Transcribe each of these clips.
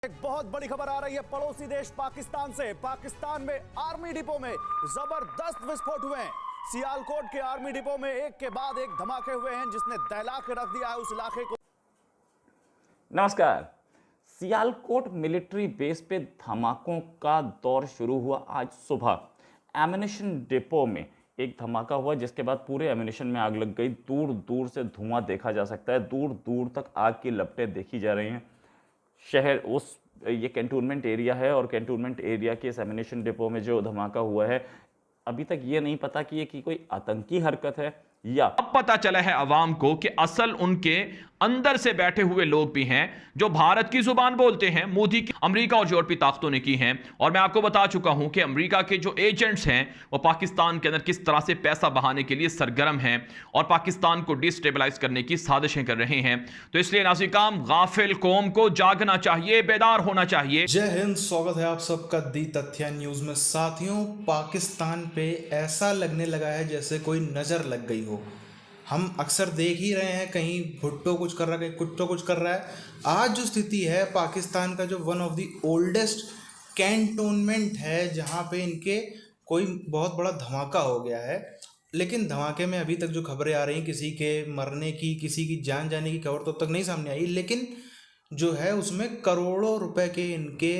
एक बहुत बड़ी खबर आ रही है पड़ोसी देश पाकिस्तान से। पाकिस्तान में आर्मी डिपो में जबरदस्त विस्फोट हुए हैं। सियालकोट के आर्मी डिपो में एक के बाद एक धमाके हुए हैं जिसने दहला के रख दिया है उस इलाके को। नमस्कार। सियालकोट मिलिट्री बेस पे धमाकों का दौर शुरू हुआ आज सुबह। एम्यूनिशन डिपो में एक धमाका हुआ जिसके बाद पूरे एम्यूनिशन में आग लग गई। दूर दूर से धुआं देखा जा सकता है, दूर दूर तक आग की लपटें देखी जा रही हैं। शहर ये कैंटोनमेंट एरिया है और कैंटोनमेंट एरिया के इस एम्यूनिशन डिपो में जो धमाका हुआ है, अभी तक ये नहीं पता कि ये कोई आतंकी हरकत है या अब पता चला है अवाम को कि असल उनके अंदर से बैठे हुए लोग भी हैं जो भारत की जुबान बोलते हैं। मोदी की अमेरिका और यूरोपीय ताकतों ने की हैं। और मैं आपको बता चुका हूं कि अमेरिका के जो एजेंट्स हैं वो पाकिस्तान के अंदर किस तरह से पैसा बहाने के लिए सरगर्म हैं और पाकिस्तान को डिस्टेबलाइज करने की साजिशें कर रहे हैं। तो इसलिए नाज़िकाम गाफिल कौम को जागना चाहिए, बेदार होना चाहिए। जय हिंद, स्वागत है आप सबका दी तथ्य न्यूज में। साथियों, पाकिस्तान पे ऐसा लगने लगा है जैसे कोई नजर लग गई हो। हम अक्सर देख ही रहे हैं, कहीं भुट्टो कुछ कर रहा है, कहीं कुट्टो कुछ कर रहा है। आज जो स्थिति है पाकिस्तान का, जो one of the oldest cantonment है, जहाँ पे इनके कोई बहुत बड़ा धमाका हो गया है। लेकिन धमाके में अभी तक जो खबरें आ रही हैं, किसी के मरने की, किसी की जान जाने की खबर तो अब तक नहीं सामने आई। लेकिन जो है उसमें करोड़ों रुपए के इनके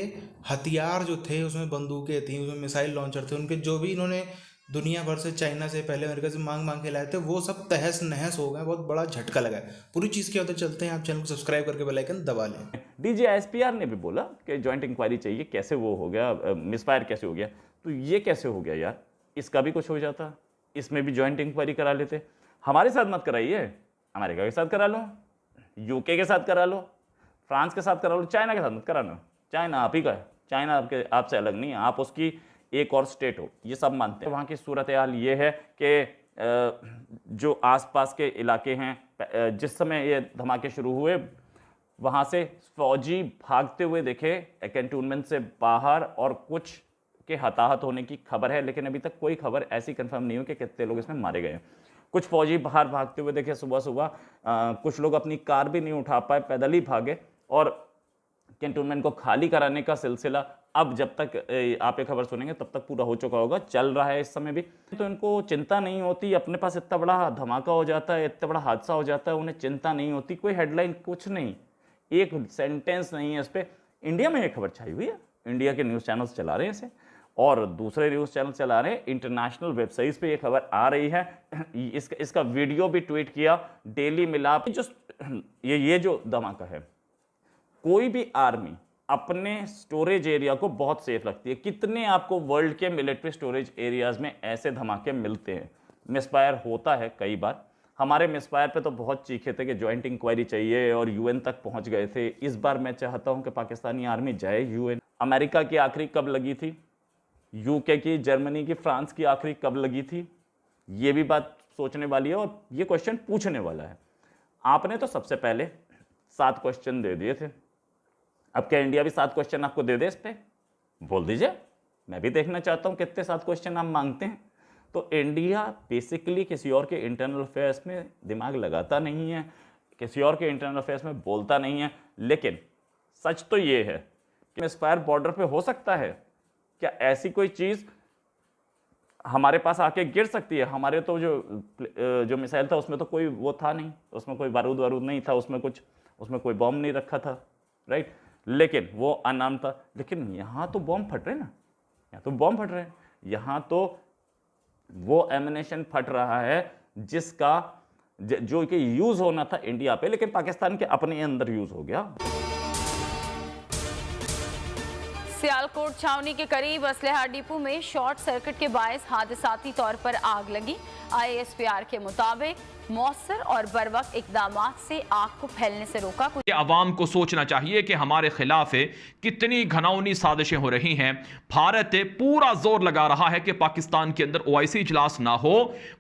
हथियार जो थे, उसमें बंदूकें थी, उसमें मिसाइल लॉन्चर थे, उनके जो भी इन्होंने दुनिया भर से, चाइना से, पहले अमेरिका से मांग के लाए थे, वो सब तहस नहस हो गए। बहुत बड़ा झटका लगा है। पूरी चीज़ क्या होता है, चलते हैं। आप चैनल को सब्सक्राइब करके बेल आइकन दबा लें। DGISPR ने भी बोला कि जॉइंट इंक्वायरी चाहिए। कैसे वो हो गया, मिसफायर कैसे हो गया, तो ये कैसे हो गया यार? इसका भी कुछ हो जाता, इसमें भी जॉइंट इंक्वायरी करा लेते। हमारे साथ मत कराइए, अमेरिका के साथ करा लो, UK के साथ करा लो, फ्रांस के साथ करा लो, चाइना के साथ मत करा लो। चाइना आप ही का है, चाइना आपसे अलग नहीं है, आप उसकी एक और स्टेट हो, ये सब मानते हैं। वहाँ की सूरत हाल ये है कि जो आसपास के इलाके हैं, जिस समय ये धमाके शुरू हुए वहाँ से फौजी भागते हुए देखे कैंटोनमेंट से बाहर, और कुछ के हताहत होने की खबर है, लेकिन अभी तक कोई खबर ऐसी कंफर्म नहीं हुई कि कितने लोग इसमें मारे गए। कुछ फौजी बाहर भागते हुए देखे सुबह सुबह। कुछ लोग अपनी कार भी नहीं उठा पाए, पैदल ही भागे, और कैंटोनमेंट को खाली कराने का सिलसिला अब जब तक आप ये खबर सुनेंगे तब तक पूरा हो चुका होगा, चल रहा है इस समय भी। तो इनको चिंता नहीं होती, अपने पास इतना बड़ा धमाका हो जाता है, इतना बड़ा हादसा हो जाता है, उन्हें चिंता नहीं होती। कोई हेडलाइन कुछ नहीं, एक सेंटेंस नहीं है इस पर। इंडिया में ये खबर छाई हुई है, इंडिया के न्यूज़ चैनल्स चला रहे हैं इसे, और दूसरे न्यूज़ चैनल चला रहे हैं, इंटरनेशनल वेबसाइट्स पे ये खबर आ रही है। इसका वीडियो भी ट्वीट किया डेली मिलाप। ये जो धमाका है, कोई भी आर्मी अपने स्टोरेज एरिया को बहुत सेफ रखती है। कितने आपको वर्ल्ड के मिलिट्री स्टोरेज एरियाज में ऐसे धमाके मिलते हैं? मिसफायर होता है कई बार। हमारे मिसफायर पे तो बहुत चीखे थे कि जॉइंट इंक्वायरी चाहिए, और UN तक पहुंच गए थे। इस बार मैं चाहता हूं कि पाकिस्तानी आर्मी जाए UN। अमेरिका की आखिरी कब लगी थी, UK की, जर्मनी की, फ्रांस की आखिरी कब लगी थी, ये भी बात सोचने वाली है और ये क्वेश्चन पूछने वाला है। आपने तो सबसे पहले 7 क्वेश्चन दे दिए थे, अब क्या इंडिया भी 7 क्वेश्चन आपको दे दे? इस पे बोल दीजिए, मैं भी देखना चाहता हूं कितने 7 क्वेश्चन आप मांगते हैं। तो इंडिया बेसिकली किसी और के इंटरनल अफेयर्स में दिमाग लगाता नहीं है, किसी और के इंटरनल अफेयर्स में बोलता नहीं है। लेकिन सच तो ये है कि मिसफायर बॉर्डर पे हो सकता है। क्या ऐसी कोई चीज़ हमारे पास आके गिर सकती है? हमारे तो जो मिसाइल था उसमें तो कोई वो था नहीं, उसमें कोई बारूद नहीं था, उसमें कोई बॉम्ब नहीं रखा था, राइट? लेकिन वो अनाम था। लेकिन यहाँ तो बॉम्ब फट रहे हैं ना, यहाँ तो बॉम्ब फट रहे हैं, यहाँ तो वो एमिनेशन फट रहा है जिसका जो कि यूज होना था इंडिया पे, लेकिन पाकिस्तान के अपने अंदर यूज हो गया। सियालकोट छावनी के करीब असलहा डिपो में शॉर्ट सर्किट के बायस हादसाती तौर पर आग लगी। ISPR के मुताबिक मौसर और बरवक्त इकदामात से आग को फैलने से रोका। अवाम को सोचना चाहिए कि हमारे खिलाफ कितनी घनौनी साजिशें हो रही हैं। भारत पूरा जोर लगा रहा है कि पाकिस्तान के अंदर OIC इजलास ना हो।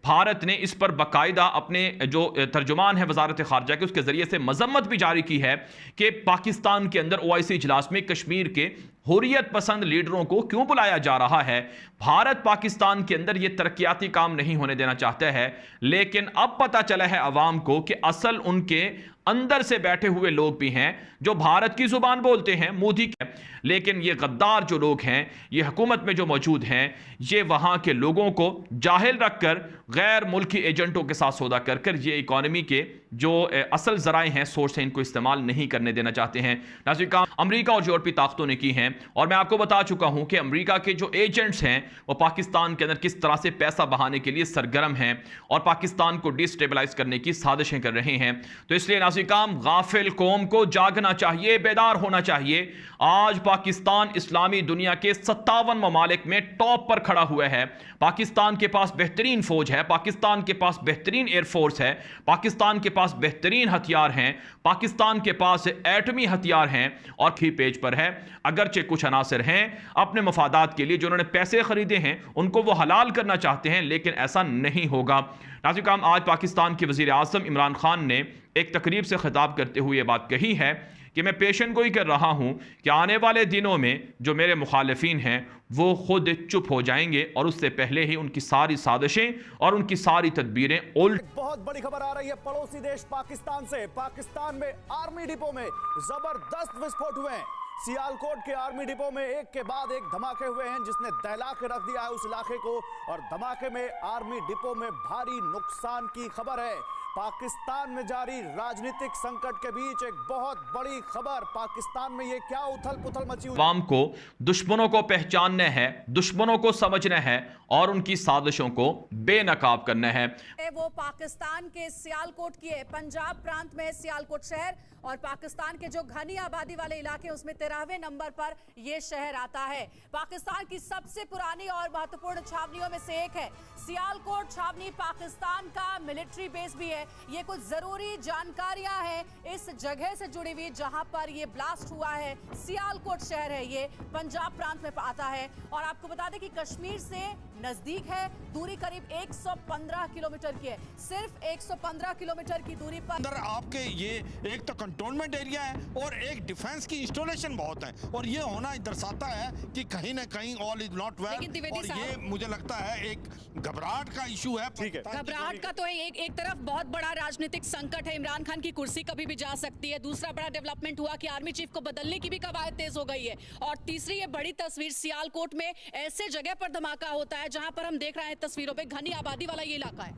भारत ने इस पर बाकायदा अपने जो तर्जुमान है वजारत खारजा के, उसके जरिए से मजम्मत भी जारी की है कि पाकिस्तान के अंदर OIC इजलास में कश्मीर के हुर्रियत पसंद लीडरों को क्यों बुलाया जा रहा है। भारत पाकिस्तान के अंदर यह तरक्याती काम नहीं होने देना चाहता है। लेकिन अब पता चला है अवाम को कि असल उनके अंदर से बैठे हुए लोग भी हैं जो भारत की जुबान बोलते हैं, मोदी के, लेकिन ये गद्दार जो लोग हैं, ये हुकूमत में जो मौजूद हैं, ये वहां के लोगों को जाहिल रखकर गैर मुल्की एजेंटों के साथ सौदा कर कर ये इकॉनमी के जो असल जराए हैं, सोर्स हैं, इनको इस्तेमाल नहीं करने देना चाहते हैं। नाज़रीन, काम अमेरिका और यूरोपीय ताकतों ने की हैं और मैं आपको बता चुका हूं कि अमेरिका के जो एजेंट्स हैं वो पाकिस्तान के अंदर किस तरह से पैसा बहाने के लिए सरगर्म हैं और पाकिस्तान को डिस्टेबलाइज करने की साजिशें कर रहे हैं। तो इसलिए नाज़रीन, काम गाफिल कौम को जागना चाहिए, बेदार होना चाहिए। आज पाकिस्तान इस्लामी दुनिया के 57 ममालिक में टॉप पर खड़ा हुआ है। पाकिस्तान के पास बेहतरीन फौज है, पाकिस्तान के पास बेहतरीन एयरफोर्स है, पाकिस्तान के पास बेहतरीन हथियार हैं, पाकिस्तान के पास एटमी हथियार हैं और की पेज पर है। अगरचे कुछ अनासर हैं अपने मफादात के लिए जो उन्होंने पैसे खरीदे हैं उनको वो हलाल करना चाहते हैं, लेकिन ऐसा नहीं होगा। नाज़रीन, आज पाकिस्तान के वज़ीर आज़म इमरान खान ने एक तकरीब से खिताब करते हुए ये बात कही है कि मैं पेशन गोई कर रहा हूं कि आने वाले दिनों में जो मेरे मुखालिफिन हैं वो खुद चुप हो जाएंगे और उससे पहले ही उनकी सारी साजिशें और उनकी सारी तदबीरें उल्ट। बहुत बड़ी खबर आ रही है पड़ोसी देश पाकिस्तान से। पाकिस्तान में आर्मी डिपो में जबरदस्त विस्फोट हुए हैं। सियालकोट के आर्मी डिपो में एक के बाद एक धमाके हुए हैं जिसने दहला के रख दिया है उस इलाके को, और धमाके में आर्मी डिपो में भारी नुकसान की खबर है। पाकिस्तान में जारी राजनीतिक संकट के बीच एक बहुत बड़ी खबर। पाकिस्तान में ये क्या उथल पुथल मची हुई। अवाम को दुश्मनों को पहचानना है, दुश्मनों को समझना है और उनकी साजिशों को बेनकाब करना है। वो पाकिस्तान के सियालकोट की है, पंजाब प्रांत में सियालकोट शहर, और पाकिस्तान के जो घनी आबादी वाले इलाके उसमें 13वें नंबर पर यह शहर आता है। पाकिस्तान की सबसे पुरानी और महत्वपूर्ण छावनियों में से एक है सियालकोट छावनी। पाकिस्तान का मिलिट्री बेस भी है। ये कुछ जरूरी जानकारियां हैं इस जगह से जुड़ी हुई जहां पर ये ब्लास्ट हुआ है। सियालकोट शहर है, ये पंजाब प्रांत में आता है और आपको बता दें कि कश्मीर से नजदीक है, दूरी करीब 115 किलोमीटर की है। सिर्फ 115 किलोमीटर की दूरी पर अंदर आपके ये एक तो कंटोनमेंट एरिया है और एक डिफेंस की इंस्टॉलेशन बहुत है, और ये होना दर्शाता है कि कहीं ना कहीं ऑल इज नॉट वेल। और ये मुझे लगता है एक घबराहट का इशू है। घबराहट का तो एक तरफ बहुत बड़ा राजनीतिक संकट है, इमरान खान की कुर्सी कभी भी जा सकती है। दूसरा बड़ा डेवलपमेंट हुआ कि आर्मी चीफ को बदलने की भी कवायद तेज हो गई है। और तीसरी ये बड़ी तस्वीर, सियालकोट में ऐसे जगह पर धमाका होता है जहां पर हम देख रहे हैं तस्वीरों पे घनी आबादी वाला ये इलाका है।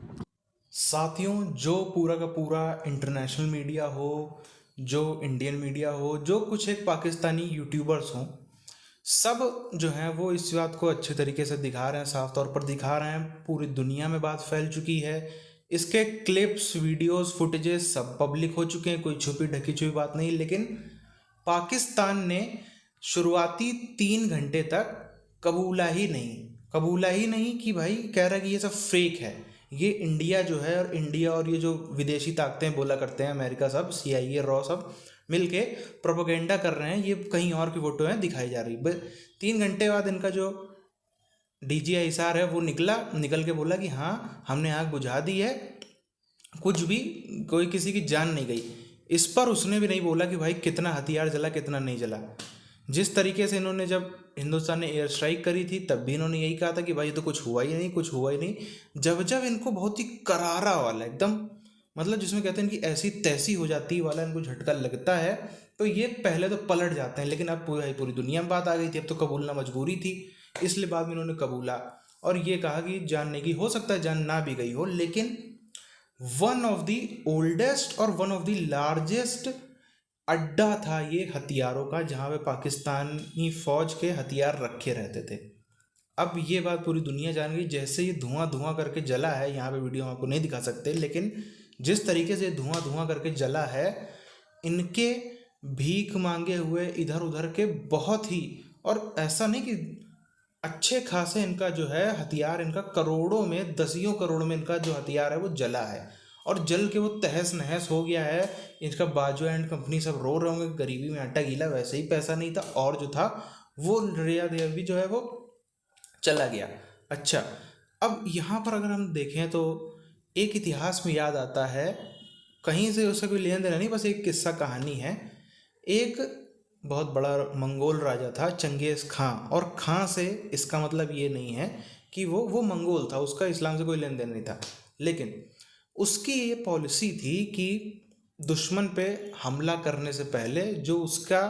साथियों, जो पूरा का पूरा इंटरनेशनल मीडिया हो, जो इंडियन मीडिया हो, जो कुछ एक पाकिस्तानी यूट्यूबर्स हों, सब जो हैं वो इस बात को अच्छे तरीके से दिखा रहे हैं, साफ तौर पर दिखा रहे हैं। पूरी दुनिया में बात फैल चुकी है। इसके क्लिप्स, वीडियोस, फुटेजेस सब पब्लिक हो चुके हैं, कोई छुपी ढकी छुपी बात नहीं। लेकिन पाकिस्तान ने शुरुआती 3 घंटे तक कबूला ही नहीं कि भाई कह रहा है कि ये सब फेक है, ये इंडिया जो है, और इंडिया और ये जो विदेशी ताकतें बोला करते हैं, अमेरिका सब, CIA, रॉ सब मिलके प्रोपेगेंडा कर रहे हैं, ये कहीं और की फोटो है दिखाई जा रही। 3 घंटे बाद इनका जो DGI हिसार है वो निकल के बोला कि हाँ हमने आग बुझा दी है, कुछ भी, कोई किसी की जान नहीं गई। इस पर उसने भी नहीं बोला कि भाई कितना हथियार जला कितना नहीं जला। जिस तरीके से इन्होंने, जब हिंदुस्तान ने एयर स्ट्राइक करी थी तब भी इन्होंने यही कहा था कि भाई ये तो कुछ हुआ ही नहीं। जब इनको बहुत ही करारा वाला एकदम, मतलब जिसमें कहते हैं कि ऐसी तैसी हो जाती वाला इनको झटका लगता है, तो ये पहले तो पलट जाते हैं। लेकिन अब पूरी दुनिया में बात आ गई थी, अब तो कबूलना मजबूरी थी, इसलिए बाद में इन्होंने कबूला और ये कहा कि जानने की, हो सकता है जान ना भी गई हो, लेकिन वन ऑफ द ओल्डेस्ट और वन ऑफ द लार्जेस्ट अड्डा था ये हथियारों का, जहाँ पे पाकिस्तानी फौज के हथियार रखे रहते थे। अब ये बात पूरी दुनिया जान गई। जैसे ये धुआं करके जला है, यहाँ पे वीडियो में आपको नहीं दिखा सकते, लेकिन जिस तरीके से धुआं करके जला है, इनके भीख मांगे हुए इधर उधर के बहुत ही, और ऐसा नहीं कि अच्छे खासे इनका जो है हथियार, इनका करोड़ों में, 10 करोड़ में इनका जो हथियार है वो जला है, और जल के वो तहस नहस हो गया है। इनका बाजू एंड कंपनी सब रो रहे होंगे, गरीबी में आटा गीला, वैसे ही पैसा नहीं था, और जो था वो रिया देवी जो है वो चला गया। अच्छा, अब यहाँ पर अगर हम देखें तो एक इतिहास में याद आता है, कहीं से उसका कोई लेन देना नहीं, बस एक किस्सा कहानी है। एक बहुत बड़ा मंगोल राजा था, चंगेज खां, और खां से इसका मतलब ये नहीं है कि वो मंगोल था, उसका इस्लाम से कोई लेन देन नहीं था, लेकिन उसकी ये पॉलिसी थी कि दुश्मन पे हमला करने से पहले जो उसका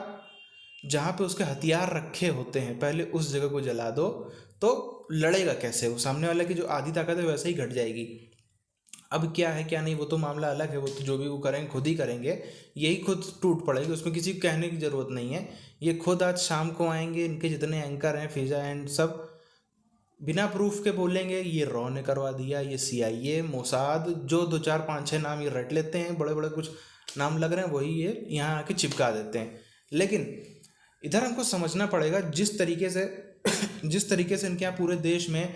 जहाँ पे उसके हथियार रखे होते हैं पहले उस जगह को जला दो, तो लड़ेगा कैसे वो? सामने वाले की जो आधी ताकत है वैसे ही घट जाएगी। अब क्या है क्या नहीं वो तो मामला अलग है, वो तो जो भी वो करेंगे खुद ही करेंगे, यही खुद टूट पड़ेगी, उसमें किसी को कहने की ज़रूरत नहीं है। ये खुद आज शाम को आएंगे, इनके जितने एंकर हैं फिजा एंड सब बिना प्रूफ के बोलेंगे ये रॉ ने करवा दिया, ये CIA मोसाद, जो 2 4 5 6 नाम ये रट लेते हैं, बड़े बड़े कुछ नाम लग रहे हैं, वही ये यहाँ आके चिपका देते हैं। लेकिन इधर हमको समझना पड़ेगा जिस तरीके से इनके यहाँ पूरे देश में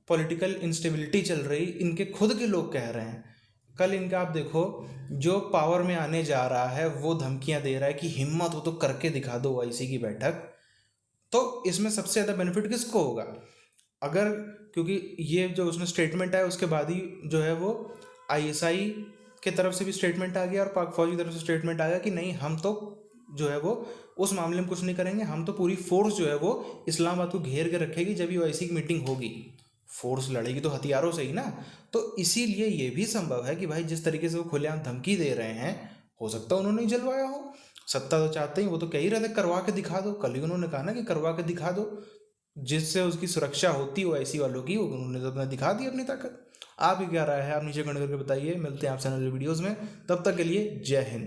पॉलिटिकल इंस्टेबिलिटी चल रही, इनके खुद के लोग कह रहे हैं। कल इनका आप देखो, जो पावर में आने जा रहा है वो धमकियां दे रहा है कि हिम्मत हो तो करके दिखा दो OIC की बैठक। तो इसमें सबसे ज़्यादा बेनिफिट किसको होगा? अगर, क्योंकि ये जो उसने स्टेटमेंट आया उसके बाद ही जो है वो ISI के तरफ से भी स्टेटमेंट आ गया और पाक फौज की तरफ से स्टेटमेंट आ गया कि नहीं, हम तो जो है वो उस मामले में कुछ नहीं करेंगे, हम तो पूरी फोर्स जो है वो इस्लामाबाद को घेर के रखेगी। जब ये OIC की मीटिंग होगी, फोर्स लड़ेगी तो हथियारों से ही ना। तो इसीलिए ये भी संभव है कि भाई जिस तरीके से वो खुलेआम धमकी दे रहे हैं, हो सकता है उन्होंने जलवाया हो। सत्ता तो चाहते ही, वो तो कह ही रहे थे करवा के दिखा दो। कल ही उन्होंने कहा ना कि करवा के दिखा दो, जिससे उसकी सुरक्षा होती OIC वालों की, उन्होंने तो अपना दिखा दी अपनी ताकत। आपकी क्या राय है? आप नीचे कमेंट करके बताइए। मिलते हैं आपसे अगले वीडियोज़ में, तब तक के लिए जय हिंद।